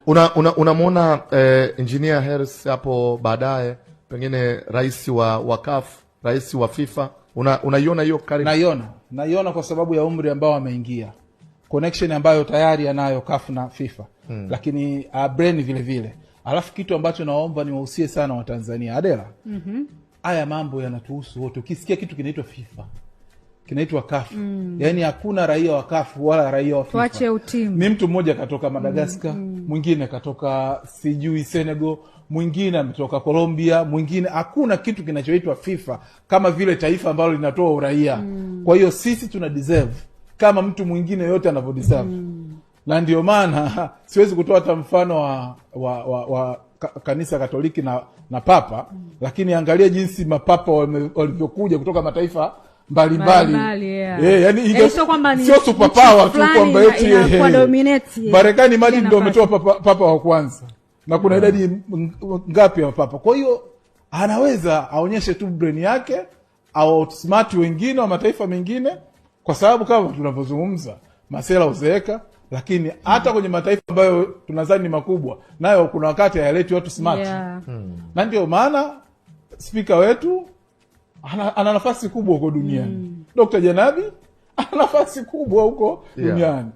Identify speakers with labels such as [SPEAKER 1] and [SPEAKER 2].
[SPEAKER 1] Unamwona Engineer Hersi hapo baadaye, pengine rais wa CAF, rais wa FIFA, unaiona hiyo karibu?
[SPEAKER 2] Naiona kwa sababu ya umri ambao ameingia, connection ambayo tayari anayo CAF na FIFA. Lakini brain vile vile. Alafu kitu ambacho naomba niwahusie sana wa Tanzania, Adela, haya mambo yanatuhusu wote. Ukisikia kitu kinaitwa FIFA, kinaitwa CAF, yani hakuna raia wa CAF wala raia wa FIFA.
[SPEAKER 3] Tuache utimu.
[SPEAKER 2] Ni mtu mmoja katoka Madagascar, mwingine katoka sijui Senegal, mwingine ametoka Colombia, mwingine. Hakuna kitu kinachoitwa FIFA kama vile taifa ambalo linatoa uraia. Kwa hiyo sisi tuna deserve kama mtu mwingine yote anavyo deserve. Na ndio maana siwezi kutoa hata mfano wa kanisa Katoliki na Papa, lakini angalia jinsi mapapa walivyokuja kutoka mataifa mbalimbali. Yani
[SPEAKER 3] sio kwamba ni
[SPEAKER 2] sio superpower tu kwamba eti Marekani maji ndio umetoa papa wa kwanza. Na kuna idadi ngapi ya papa. Kwa hiyo anaweza aonyeshe tu brain yake au outsmart wengine wa mataifa mengine, kwa sababu kama tunavyozungumza masela uzeeka. Lakini hata kwenye mataifa ambayo tunadhani ni makubwa, nayo kuna wakati hayaleti watu smart. Na ndio maana speaker wetu ana nafasi kubwa huko duniani. Dr. Janabi ana nafasi kubwa huko duniani.